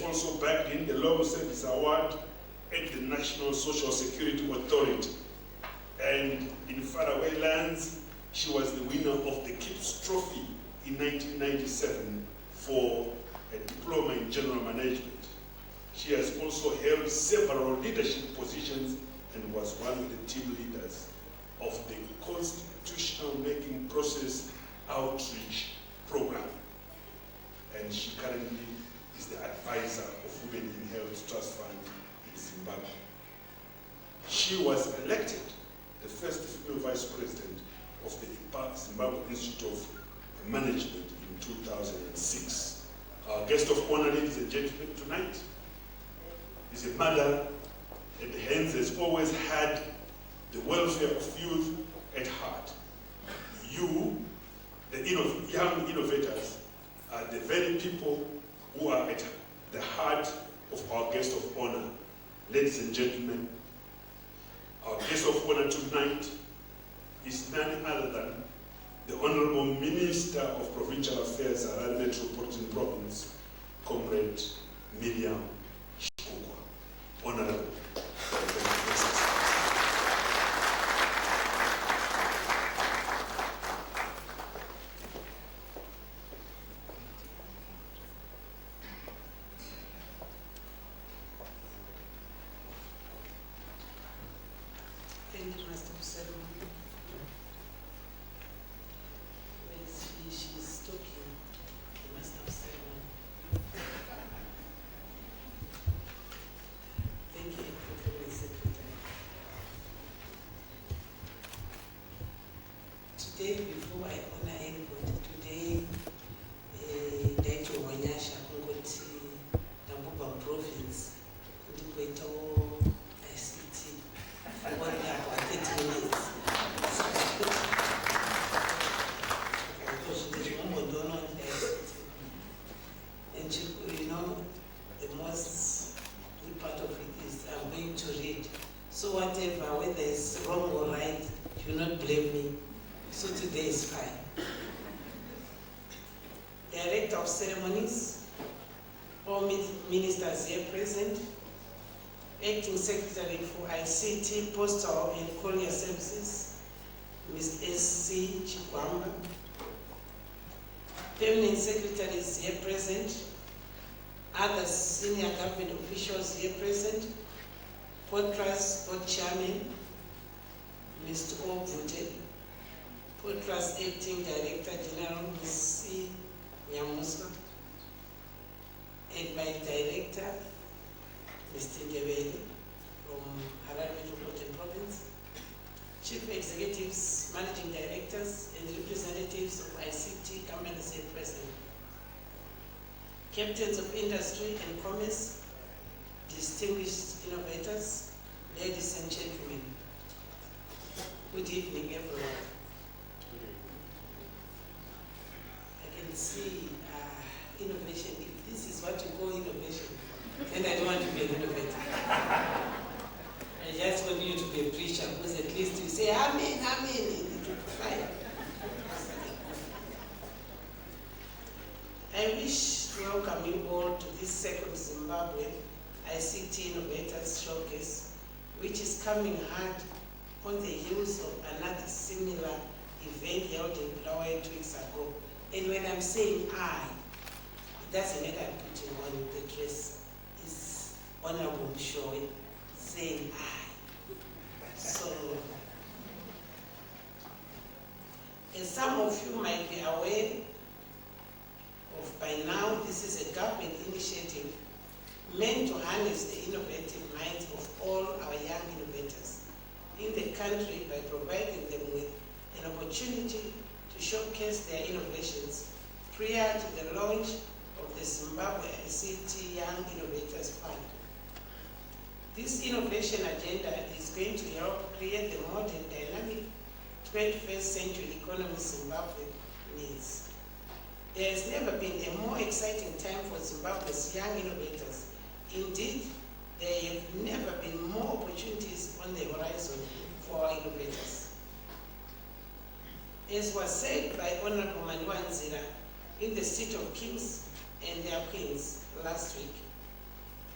also bagged in the Long Service Award at the National Social Security Authority. And in faraway lands, she was the winner of the Kipps Trophy in 1997 for a diploma in general management. She has also held several leadership positions and was one of the team leaders of the Constitutional Making Process Outreach Program. And she currently is the advisor of Women in Health Trust Fund in Zimbabwe. She was elected the first female vice president of the Zimbabwe Institute of Management in 2006. Our guest of honor, ladies and gentlemen, tonight is a mother and hence has always had the welfare of youth at heart. You, the young innovators, are the very people who are at the heart of our guest of honor. Ladies and gentlemen, our guest of honor tonight is none other than the Honorable Minister of Provincial Affairs, Harare Metropolitan Province, Comrade Miriam Shikukwa. Honorable. Before I honor anybody today, Daito Wanyasha Kongoti Nambuba Province, Ndikweto ICT, one year for 30 minutes. And you know, the most good part of it is I'm going to read. So whatever, whether it's wrong or right, do not blame me. So today is fine. Director of Ceremonies, all ministers here present, Acting Secretary for ICT, Postal and Courier Services, Ms. S.C. Chikwamba, Permanent Secretaries here present, other senior government officials here present, Potraz Board Chairman, Mr. Gvt, Potraz Acting Director General, Ms. C. Nyamusa, and my Director, Mr. Gvt from Harare Metropolitan Province, Chief Executives, Managing Directors, and representatives of ICT companies here present, Captains of Industry and Commerce, distinguished innovators, ladies and gentlemen, good evening everyone. See innovation. If this is what you call innovation, then I don't want to be an innovator. I just want you to be a preacher, because at least you say amen, amen, and it will be fine. I wish to welcome you all to this second Zimbabwe ICT Innovators Showcase, which is coming hard on the heels of another similar event held in Bulawayo 2 weeks ago. And when I'm saying I, it doesn't matter I'm putting on the dress. It's Honorable Mshoe saying I. So, as some of you might be aware of by now, this is a government initiative meant to harness the innovative minds of all our young innovators in the country by providing them with an opportunity to showcase their innovations prior to the launch of the Zimbabwe ICT Young Innovators Fund. This innovation agenda is going to help create the modern, dynamic 21st century economy Zimbabwe needs. There has never been a more exciting time for Zimbabwe's young innovators. Indeed, there have never been more opportunities on the horizon for our innovators. As was said by Honorable Manuanzira in the State of Kings and their Queens last week,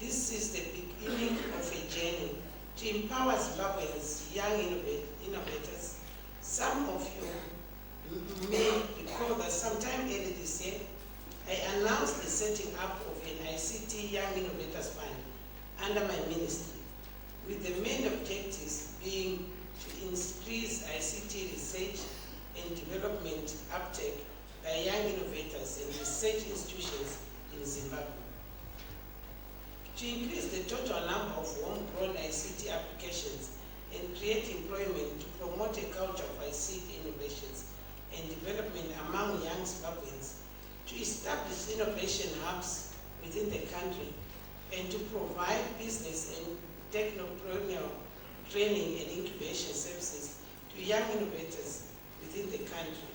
This is the beginning of a journey to empower Zimbabweans, young innovators. Some of you may recall that sometime early this year, I announced the setting up of an ICT Young Innovators Fund under my ministry, with the main objectives being to increase ICT research and development uptake by young innovators and research institutions in Zimbabwe. To increase the total number of homegrown ICT applications and create employment, to promote a culture of ICT innovations and development among young Zimbabweans, to establish innovation hubs within the country, and to provide business and technopreneurial training and incubation services to young innovators within the country.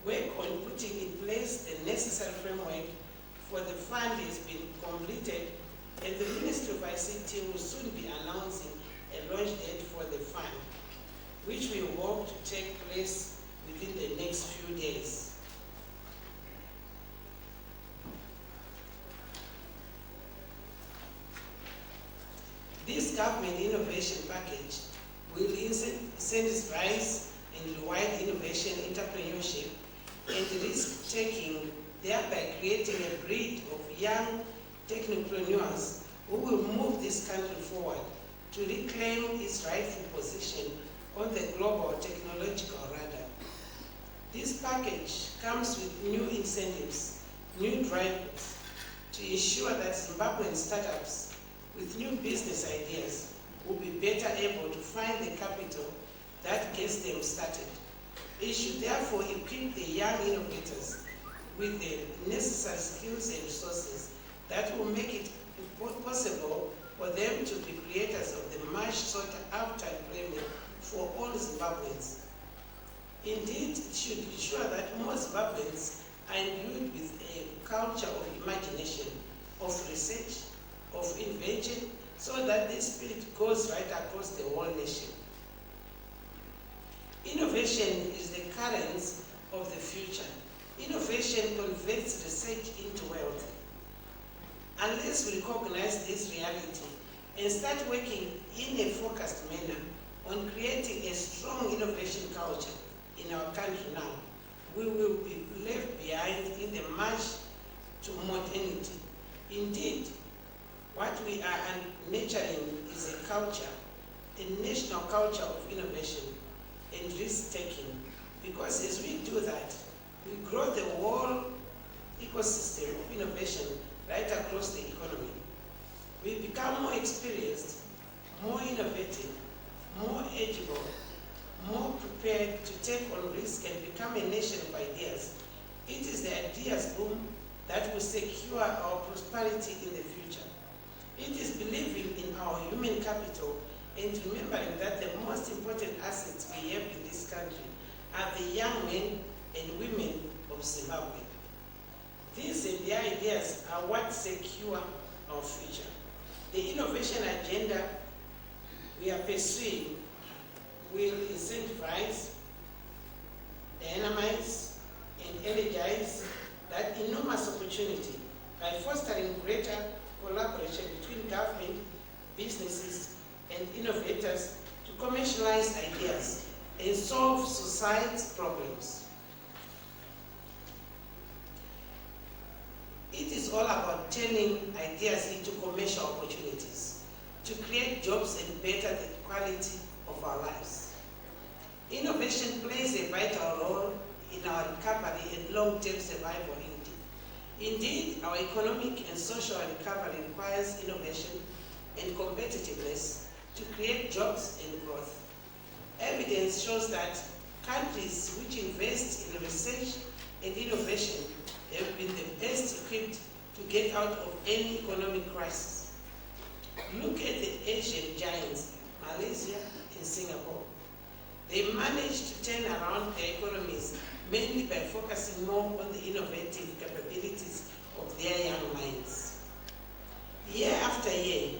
Work on putting in place the necessary framework for the fund has been completed, and the Ministry of ICT will soon be announcing a launch date for the fund, which we hope to take place within the next few days. This government innovation package will incentivize and reward innovation, entrepreneurship, and risk-taking, thereby creating a breed of young technopreneurs who will move this country forward to reclaim its rightful position on the global technological radar. This package comes with new incentives, new drivers, to ensure that Zimbabwean startups with new business ideas will be better able to find the capital that gets them started. It should therefore equip the young innovators with the necessary skills and resources that will make it possible for them to be creators of the much sought after employment for all Zimbabweans. Indeed, it should ensure that more Zimbabweans are imbued with a culture of imagination, of research, of invention, so that this spirit goes right across the whole nation. Innovation is the currency of the future. Innovation converts research into wealth. Unless we recognize this reality and start working in a focused manner on creating a strong innovation culture in our country now, we will be left behind in the march to modernity. Indeed, what we are nurturing is a culture, a national culture of innovation and risk-taking, because as we do that, we grow the whole ecosystem of innovation right across the economy. We become more experienced, more innovative, more agile, more prepared to take on risk and become a nation of ideas. It is the ideas boom that will secure our prosperity in the future. It is believing in our human capital and remembering that the most important assets we have in this country are the young men and women of Zimbabwe. These and their ideas are what secure our future. The innovation agenda we are pursuing will incentivize, dynamize, and energize that enormous opportunity by fostering greater collaboration between government, businesses, and innovators to commercialize ideas and solve society's problems. It is all about turning ideas into commercial opportunities to create jobs and better the quality of our lives. Innovation plays a vital role in our recovery and long-term survival. Indeed, our economic and social recovery requires innovation and competitiveness to create jobs and growth. Evidence shows that countries which invest in research and innovation have been the best equipped to get out of any economic crisis. Look at the Asian giants, Malaysia and Singapore. They managed to turn around their economies mainly by focusing more on the innovative capabilities of their young minds. Year after year,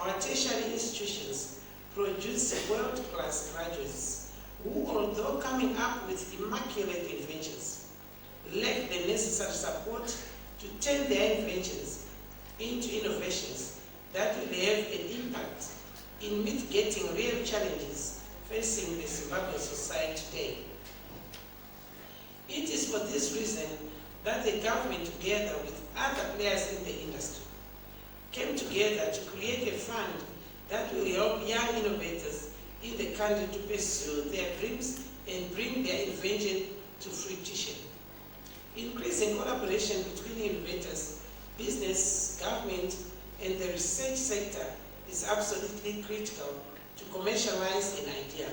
our tertiary institutions produce world-class graduates who, although coming up with immaculate inventions, lack the necessary support to turn their inventions into innovations that will have an impact in mitigating real challenges facing the Zimbabwean society today. It is for this reason that the government, together with other players in the industry, came together to create a fund that will help young innovators in the country to pursue their dreams and bring their invention to fruition. Increasing collaboration between innovators, business, government, and the research sector is absolutely critical to commercialize an idea,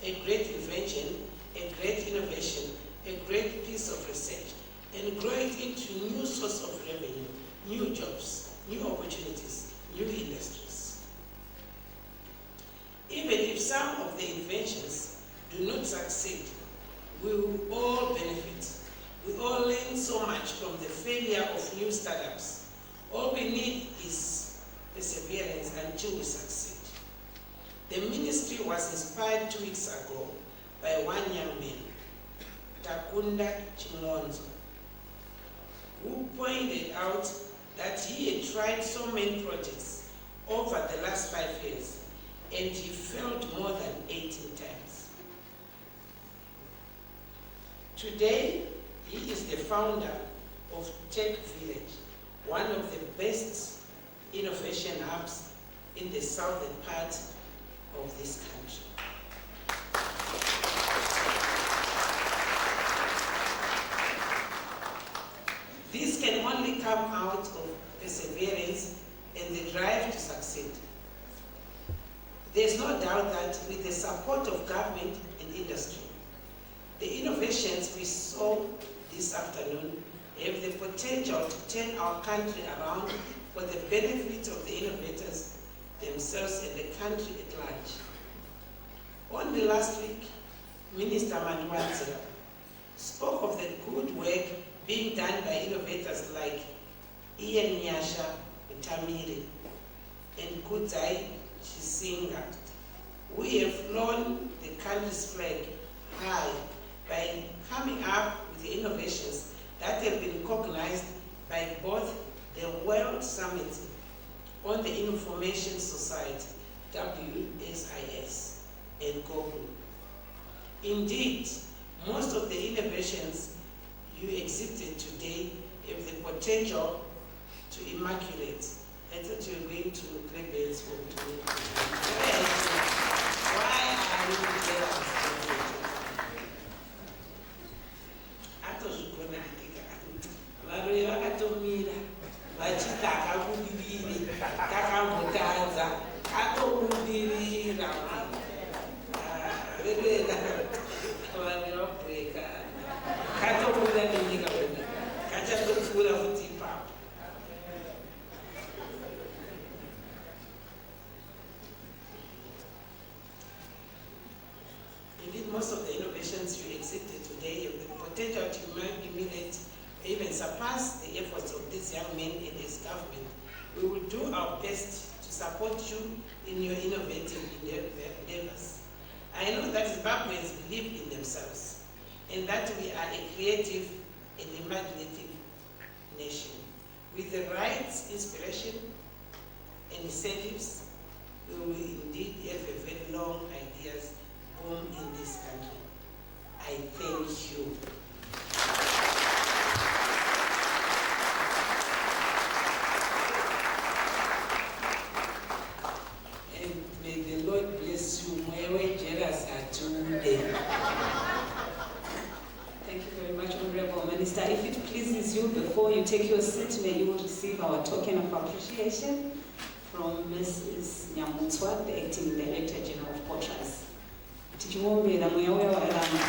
a great invention, a great innovation, a great piece of research, and grow it into new source of revenue, new jobs, new opportunities, new industries. Even if some of the inventions do not succeed, we will all benefit. We all learn so much from the failure of new startups. All we need is perseverance until we succeed. The ministry was inspired 2 weeks ago by one young man, Takunda Chimonzo, who pointed out that he had tried so many projects over the last 5 years, and he failed more than 18 times. Today, he is the founder of Tech Village, one of the best innovation hubs in the southern part of this country. This can only come out of perseverance and the drive to succeed. There's no doubt that with the support of government and industry, the innovations we saw this afternoon have the potential to turn our country around for the benefit of the innovators themselves and the country at large. Only last week, Minister Manduanzira spoke of the good work being done by innovators like Ian Nyasha Tamiri and Kudzai Chisinga. We have flown the country's flag high by coming up with the innovations that have been recognized by both the World Summit on the Information Society, WSIS, and Google. Indeed, most of the innovations you exhibited today have the potential to immaculate. I thought you were going to play bells for me. Why are you there? Varume vakatomira vachitaka kudiviri takambotadza atobudirira verera vanhu vabhureka katobuda nenyika wena kachatopfuura futi ipapo. Indeed, most of the innovations you exhibited today have the potential to emulate, even surpass the efforts of this young man and his government. We will do our best to support you in your innovative endeavors. I know that Zimbabweans believe in themselves and that we are a creative and imaginative nation. With the right inspiration and incentives, we will indeed have a very long ideas boom in this country. I thank you. And may the Lord bless you. Thank you very much, Honorable Minister. If it pleases you, before you take your seat, may you receive our token of appreciation from Mrs. Nyamutswa, the Acting Director General of Potraz. Tichimuombera mweya wewarama.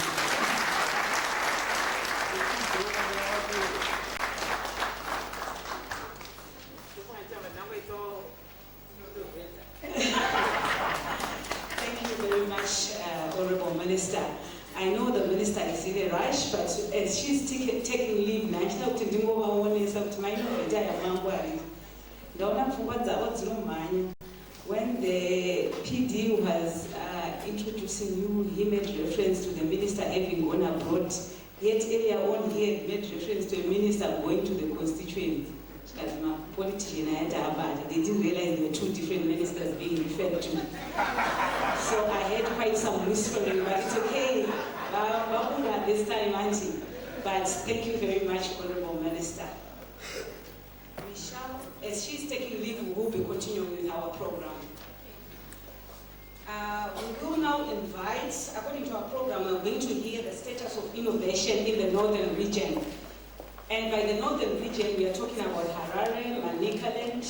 Thank you very much, Honorable Minister. I know the Minister is in a rush, but as she's taking leave now, she's not to do over one year, so my when the PD was introducing you, he made reference to the minister having gone abroad. Yet earlier on, he had made reference to a minister going to the constituent. politically, they didn't realize there were two different ministers being referred to. So I had quite some whispering, but it's okay. This time, Auntie. But thank you very much, Honorable Minister. We shall, as she's taking leave, we will be continuing with our program. We will now invite, according to our program, we're going to hear the status of innovation in the northern region. And by the northern region, we are talking about Harare, Manicaland,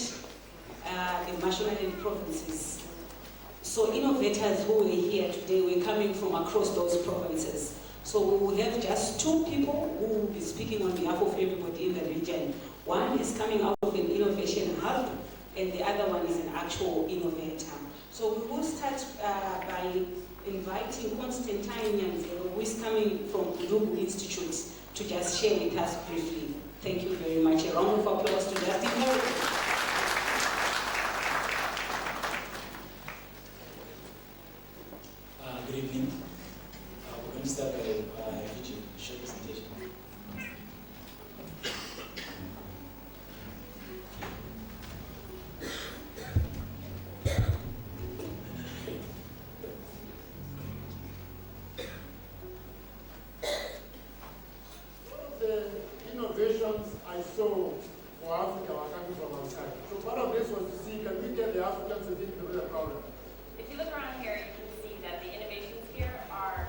the Mashonaland provinces. So innovators who were here today were coming from across those provinces. So we will have just two people who will be speaking on behalf of everybody in the region. One is coming out of an innovation hub, and the other one is an actual innovator. So we will start by inviting Constantine Nyanzero, who is coming from Udugu Institute, to just share with us briefly. Thank you very much. A round of applause to Justin Harry. Good evening. We're going to start by a short presentation. The innovations I saw for Africa were coming from outside. So part of this was to see, can we get the Africans to think through the problem? If you look around here, you can see that the innovations here are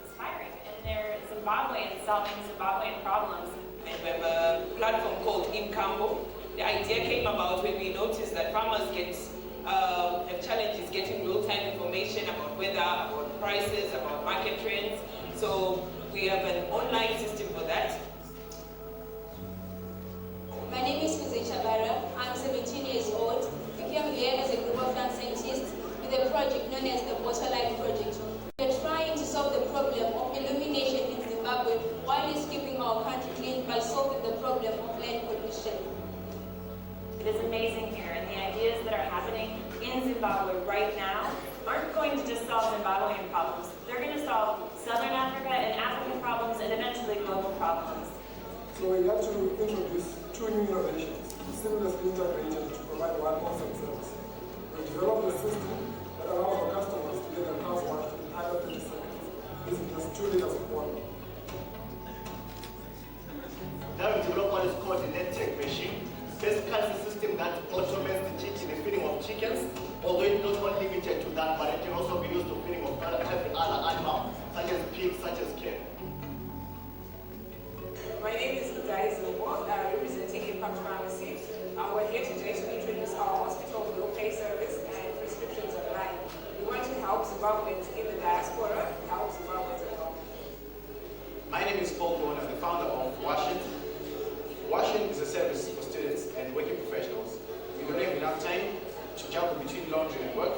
inspiring, and they're Zimbabwean solving Zimbabwean problems. And we have a platform called Incambo. The idea came about when we noticed that farmers have challenges getting real-time information about weather, about prices, about market trends. So we have an online system for that. My name is Kuzey Chabara. I'm 17 years old. We came here as a group of young scientists with a project known as the Waterline Project. We're trying to solve the problem of illumination in Zimbabwe while it's keeping our country clean by solving the problem of land pollution. It is amazing here, and the ideas that are happening in Zimbabwe right now aren't going to just solve Zimbabwean problems. They're going to solve Southern Africa and African problems and eventually global problems. So we had to introduce two new innovations, seamlessly integrated to provide one awesome service. We developed a system that allows our customers to get their cars washed in under 30 seconds. This is just 2 liters of water. Now we developed what is called a net tech machine. Basically, a system that automates the feeding of chickens, although it's not only limited to that, but it can also be used to feeding of every other animal, such as pigs, such as cattle. My name is Udai Zobo, representing Impact Pharmacy. We're here today to introduce our hospital bill pay service and prescriptions online. We want to help Zimbabweans in the diaspora, help Zimbabweans at home. My name is Paul Bowen. I'm the founder of Washington. Washington is a service for students and working professionals. We don't have enough time to juggle between laundry and work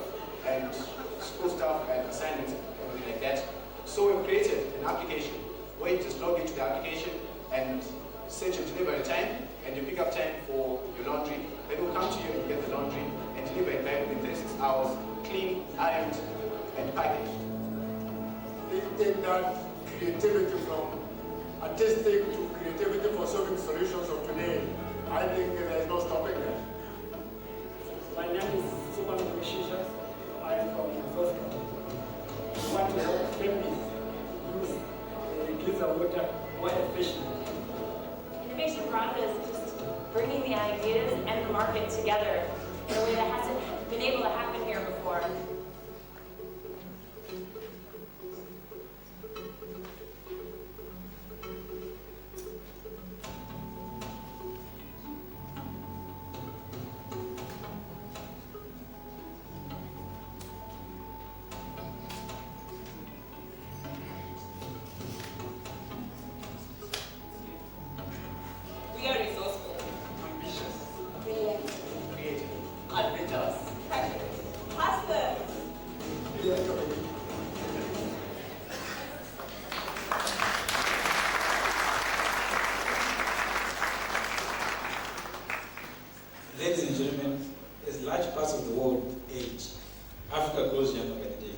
and school stuff and assignments and everything like that. So we've created an application where you just log into the application and set your delivery time and you pick up time for your laundry. Then we'll come to you and get the laundry and deliver it back within 36 hours, clean, ironed, and packaged. They take that creativity from artistic to creativity for solving solutions of today. I think there's no stopping that. My name is Suman Kushisha. I am from Moscow. We want to help families use our water more efficiently. Innovation Granda is just bringing the ideas and the market together in a way that hasn't been able to happen here before. We are resourceful, Ambitious, Brilliant. creative, adventurous. Hustler. Ladies and gentlemen, as large parts of the world age, Africa grows younger by the day.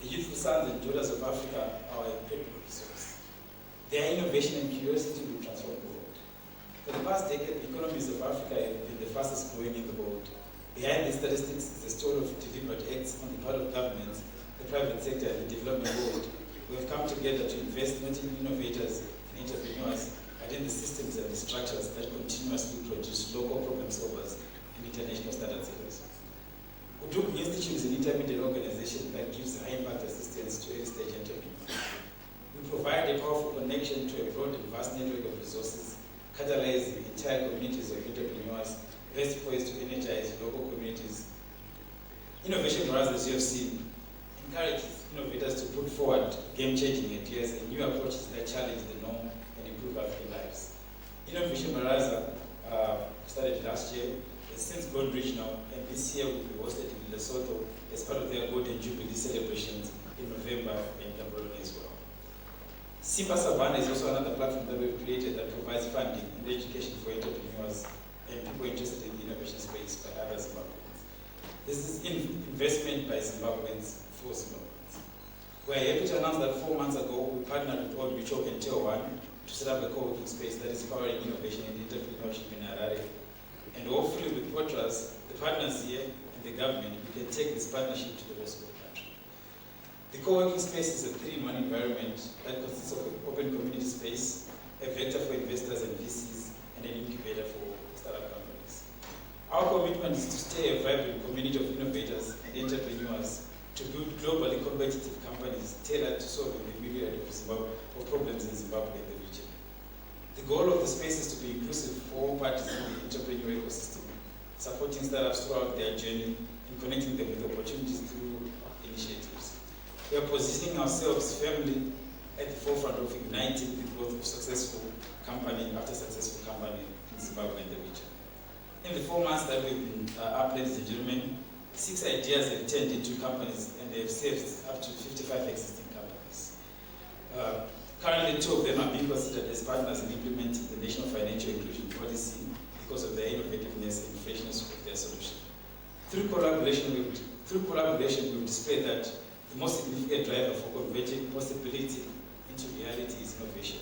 The youthful sons and daughters of Africa are our incredible resource. Their innovation and curiosity will transform the world. For the past decade, economies of Africa have been the fastest growing in the world. Behind these statistics is a story of deliberate acts on the part of governments, the private sector, and the development world. We have come together to invest not in innovators and entrepreneurs, but in the systems and the structures that continuously produce local problem solvers and international standard setters. Udugu Institute is an intermediate organization that gives high-impact assistance to early-stage entrepreneurs. We provide a powerful connection to a broad and vast network of resources, catalyzing entire communities of entrepreneurs, best poised to energize local communities. Innovation Potraz, as you have seen, encourages innovators to put forward game-changing ideas and new approaches that challenge the norm and improve African lives. Innovation Potraz started last year, has since grown regional, and this year will be hosted in Lesotho as part of their Golden Jubilee celebrations in November in Gaborone as well. Simba Savannah is also another platform that we've created that provides funding and education for entrepreneurs and people interested in the innovation space by other Zimbabweans. This is investment by Zimbabweans for Zimbabweans. We are happy to announce that 4 months ago, we partnered with Old Mutual and Tier 1 to set up a co-working space that is powering innovation and entrepreneurship in Harare. And hopefully with Potraz, the partners here, and the government, we can take this partnership to the rest of the country. The co-working space is a 3-in-1 environment that consists of an open community space, a vector for investors and VCs, and an incubator for startup companies. Our commitment is to stay a vibrant community of innovators and entrepreneurs to build globally competitive companies tailored to solving the myriad of problems in Zimbabwe and the region. The goal of the space is to be inclusive for all parties in the entrepreneurial ecosystem, supporting startups throughout their journey and connecting them with opportunities through initiatives. We are positioning ourselves firmly at the forefront of igniting the growth of successful company after successful company in Zimbabwe and the region. In the 4 months that we've been up, ladies and gentlemen, 6 ideas have turned into companies, and they have saved up to 55 existing companies. Currently, 2 of them are being considered as partners in implementing the National Financial Inclusion Policy because of their innovativeness and freshness of their solution. Through collaboration, we've displayed that the most significant driver for converting possibility into reality is innovation,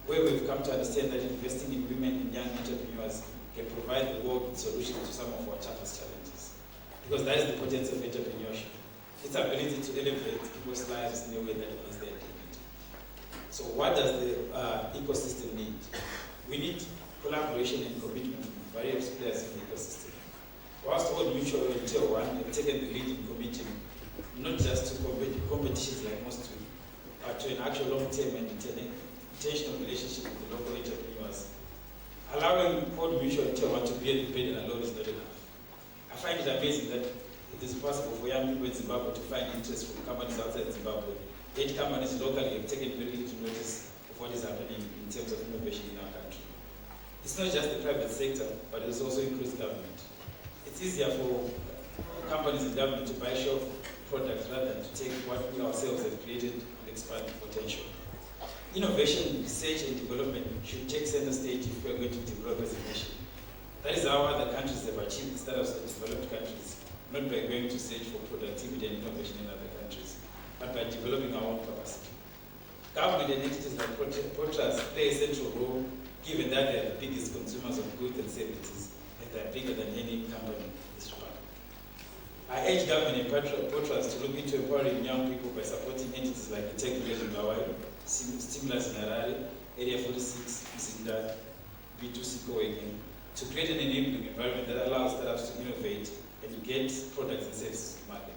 where we've come to understand that investing in women and young entrepreneurs can provide the world with solutions to some of our toughest challenges. Because that is the potential of entrepreneurship, its ability to elevate people's lives in a way that honors their dignity. So what does the ecosystem need? We need collaboration and commitment from various players in the ecosystem. Whilst Old Mutual and Tier 1 have taken the lead in committing not just to competitions like most do, but to an actual long-term and intentional relationship with the local entrepreneurs. Allowing Old Mutual and Tier 1 to bear the burden alone is not enough. I find it amazing that it is possible for young people in Zimbabwe to find interest from companies outside Zimbabwe. 8 companies locally have taken very little notice of what is happening in terms of innovation in our country. It's not just the private sector, but it also includes government. It's easier for companies and government to buy shelf products rather than to take what we ourselves have created and expand the potential. Innovation, research, and development should take center stage if we are going to develop as a nation. That is how other countries have achieved the status of developed countries, not by going to search for productivity and innovation in other countries, but by developing our own capacity. Government and entities like Potraz play a central role, given that they are the biggest consumers of goods and services, and they are bigger than any company in this republic. I urge government and Potraz to look into empowering young people by supporting entities like the Tech Village in Bulawayo, Stimulus in Harare, Area 46, Mzinda, B2C co-working, to create an enabling environment that allows startups to innovate and to get products and services to market.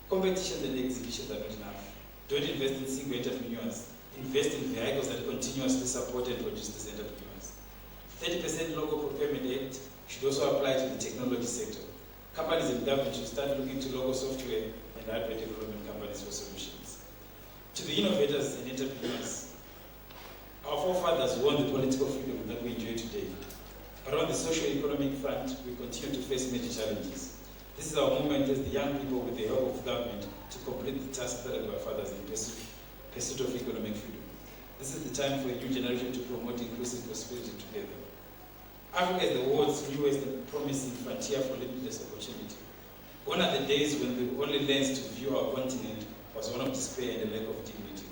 Competitions and exhibitions are not enough. Don't invest in single entrepreneurs. Invest in vehicles that continuously support and produce these entrepreneurs. 30% local procurement act should also apply to the technology sector. Companies and government should start looking to local software and hardware development companies for solutions. To the innovators and entrepreneurs, our forefathers won the political freedom that we enjoy today. But on the socio-economic front, we continue to face major challenges. This is our moment as the young people, with the help of government, to complete the task that our fathers in pursuit of economic freedom. This is the time for a new generation to promote inclusive prosperity together. Africa is the world's newest and promising frontier for limitless opportunity. Gone are the days when the only lens to view our continent was one of despair and a lack of dignity.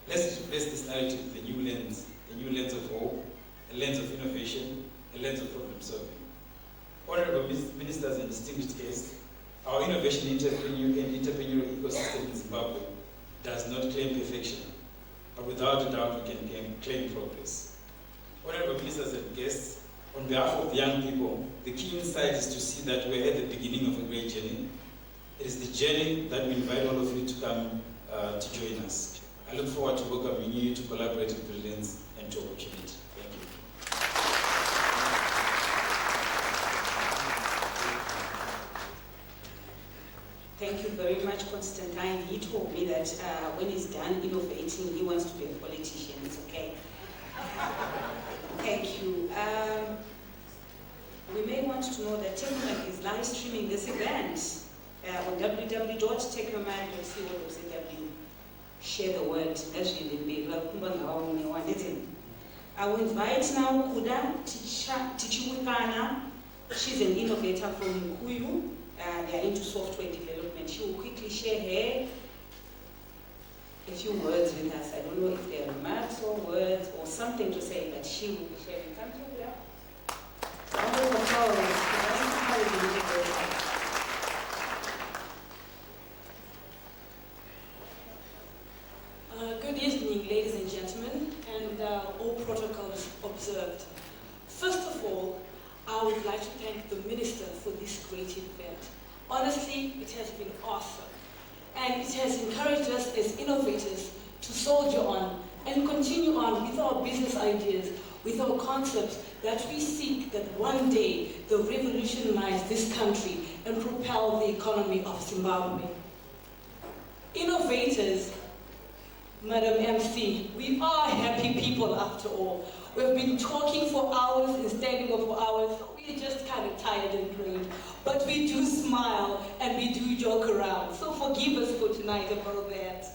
Let's replace this narrative with a new lens of hope, a lens of innovation, a lens of problem solving. Honorable Ministers and distinguished guests, our innovation entrepreneurial ecosystem in Zimbabwe does not claim perfection, but without a doubt we can claim progress. Honorable Ministers and guests, on behalf of the young people, the key insight is to see that we're at the beginning of a great journey. It is the journey that we invite all of you to come to join us. I look forward to welcoming you to collaborate with brilliance and to opportunity. Thank you. Thank you very much, Constantine. He told me that when he's done innovating, he wants to be a politician. It's okay. Thank you. We may want to know that Technomac is live streaming this event on www.technomac.co.zw. Share the word. I will invite now Kuda Tichiwikana. She's an innovator from Mukuyu. They are into software development. She will quickly share a few words with us. I don't know if they are remarks or words or something to say, but she will be sharing. Come to Kuda. Good evening, ladies and gentlemen, and all protocols observed. First of all, I would like to thank the Minister for this great event. Honestly, it has been awesome, and it has encouraged us as innovators to soldier on and continue on with our business ideas, with our concepts that we seek that one day they'll revolutionize this country and propel the economy of Zimbabwe. Innovators, Madam MC, we are happy people after all. We've been talking for hours and standing up for hours, so we're just kind of tired and drained. But we do smile and we do joke around, so forgive us for tonight about that.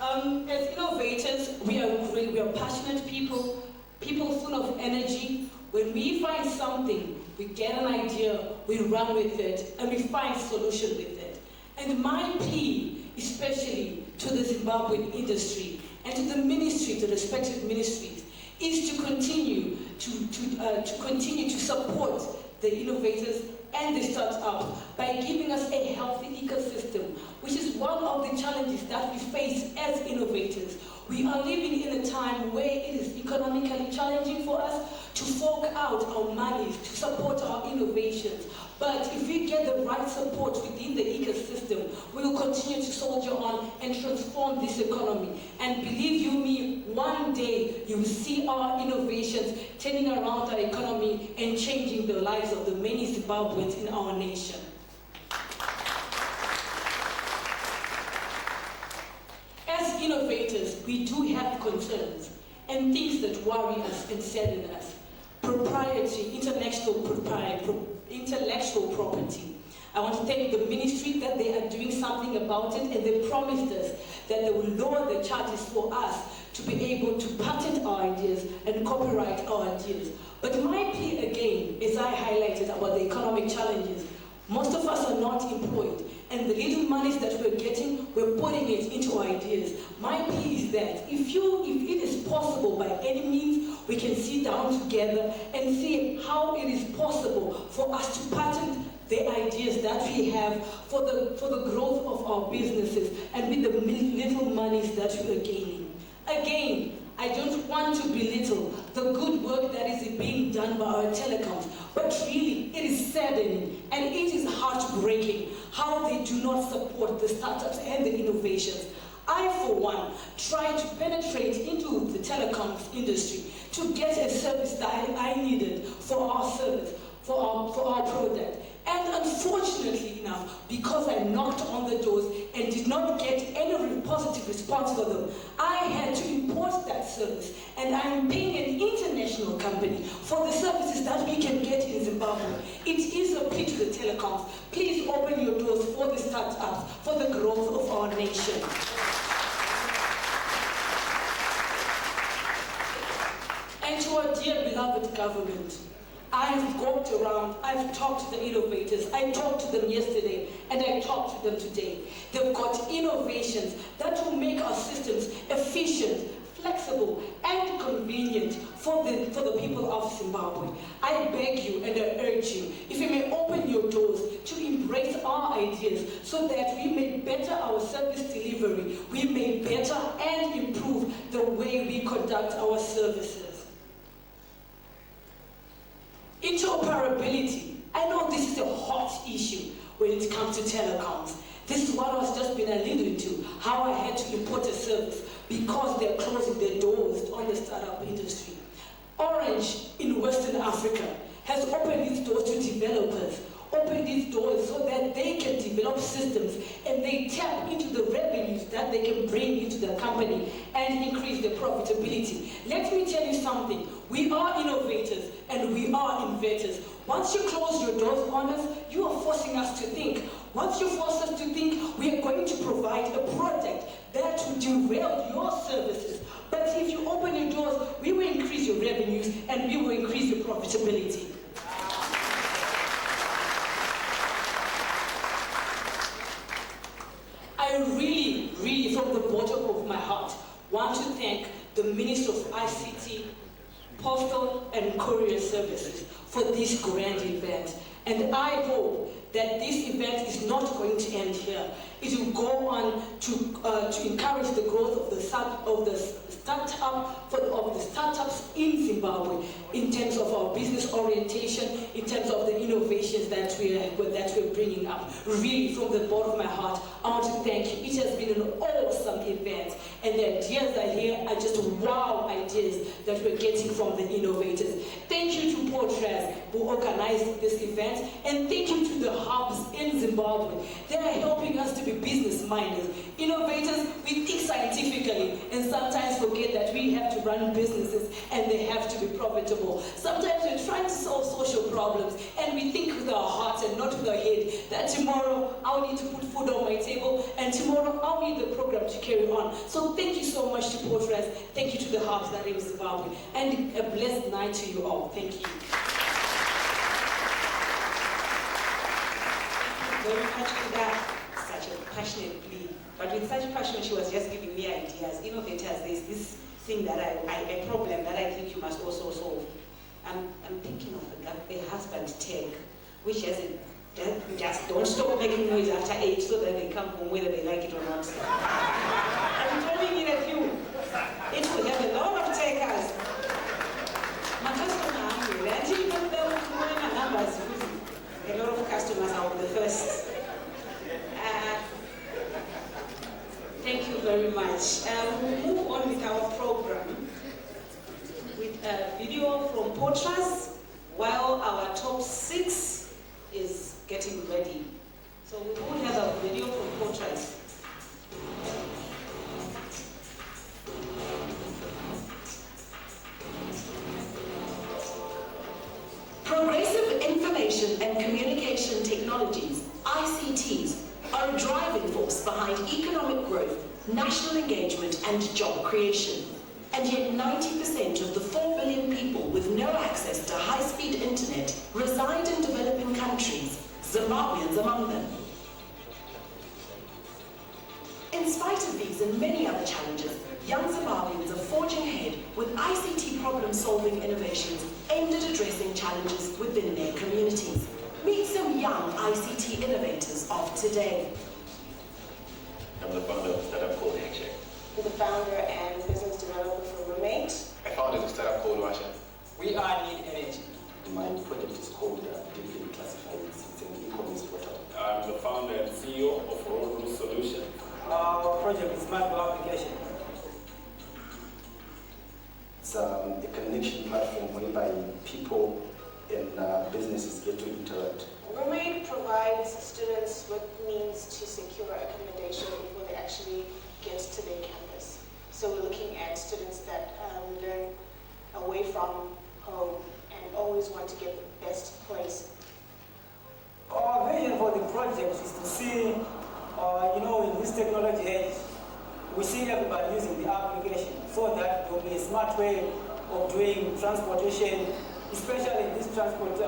As innovators, we are great, we are passionate people, people full of energy. When we find something, we get an idea, we run with it, and we find solution with it. And my plea, especially to the Zimbabwean industry and to the ministry, to the respective ministries, is to continue to support the innovators and the startups by giving us a healthy ecosystem, which is one of the challenges that we face as innovators. We are living in a time where it is economically challenging for us to fork out our monies to support our innovations. But if we get the right support within the ecosystem, we will continue to soldier on and transform this economy. And believe you me, one day you will see our innovations turning around our economy and changing the lives of the many Zimbabweans in our nation. As innovators, we do have concerns and things that worry us and sadden us. Propriety, intellectual property. I want to thank the ministry that they are doing something about it, and they promised us that they will lower the charges for us to be able to patent our ideas and copyright our ideas. But my plea again, as I highlighted about the economic challenges, most of us are not employed, and the little monies that we're getting, we're putting it into ideas. My plea is that if it is possible by any means, we can sit down together and see how it is possible for us to patent the ideas that we have for the growth of our businesses and with the little monies that we are gaining. Again, I don't want to belittle the good work that is being done by our telecoms, but really it is saddening and it is heartbreaking how they do not support the startups and the innovations. I, for one, try to penetrate into the telecoms industry to get a service that I needed for our service, for our product. And unfortunately enough, because I knocked on the doors and did not get any positive response for them, I had to import that service, and I'm paying an international company for the services that we can get in Zimbabwe. It is a plea to the telecoms. Please open your doors for the startups, for the growth of our nation. And to our dear beloved government, I've walked around, I've talked to the innovators, I talked to them yesterday, and I talked to them today. They've got innovations that will make our systems efficient, flexible, and convenient for the people of Zimbabwe. I beg you and I urge you, if you may open your doors to embrace our ideas so that we may better our service delivery, we may better and improve the way we conduct our services. Interoperability. I know this is a hot issue when it comes to telecoms. This is what I was just been alluding to, how I had to import a service because they're closing their doors on the startup industry. Orange in Western Africa has opened its doors to developers, opened its doors so that they can develop systems and they tap into the revenues that they can bring into the company and increase the profitability. Let me tell you something, we are innovators and we are inventors. Once you close your doors on us, you are forcing us to think. Once you force us to think, we are going to provide a product that will derail your services. But if you open your doors, we will increase your revenues and we will increase your profitability. I really, really, from the bottom of my heart, want to thank the Minister of ICT, Postal and Courier Services for this grand event. And I hope that this event is not going to end here. It will go on to encourage the growth of the startups in Zimbabwe, in terms of our business orientation, in terms of the innovations that we're bringing up. Really, from the bottom of my heart, I want to thank you. It has been an awesome event, and the ideas I hear are just wow ideas that we're getting from the innovators. Thank you to Potraz, who organized this event, and thank you to the hubs in Zimbabwe. They are helping us to be business-minded. Innovators, we think scientifically, and sometimes forget that we have to run businesses and they have to be profitable. Sometimes we're trying to solve social problems and we think with our hearts and not with our head that tomorrow I'll need to put food on my table and tomorrow I'll need the program to carry on. So thank you so much to Potraz, thank you to the hubs that are in Zimbabwe, and a blessed night to you all. Thank you. Very much for that, such a passionate plea. But with such passion, she was just giving me ideas. Innovators, there's this thing that a problem that I think you must also solve. I'm thinking of a husband tag, which has just don't stop making noise after 8 so that they come home whether they like it or not. I'm throwing in a few. It will have a lot of takers. A lot of customers are on the first. Thank you very much. We'll move on with our program with a video from Potraz while our top 6 is getting ready. So we will have a video from Potraz. Progressive information and communication technologies, ICTs, are a driving force behind economic growth, national engagement and job creation. And yet 90% of the 4 billion people with no access to high-speed internet reside in developing countries, Zimbabweans among them. In spite of these and many other challenges, young Zimbabweans are forging ahead with ICT problem-solving innovations aimed at addressing challenges within their communities. Meet some young ICT innovators of today. I'm the founder of a startup called Handshake. I'm the founder and business developer for Roommate. I founded a startup called Washa. We are Need Energy. My project is called Deeply Classifieds. It's an e-commerce portal. I'm the founder and CEO of Road Solutions. Our project is Smart Application. It's a connection platform whereby people and businesses get to interact. Roommate provides students with means to secure accommodation before they actually get to their campus. So we're looking at students that learn away from home and always want to get the best place. Our vision for the project is to see, in this technology age, we see everybody using the application so that there will be a smart way of doing transportation, especially in this transport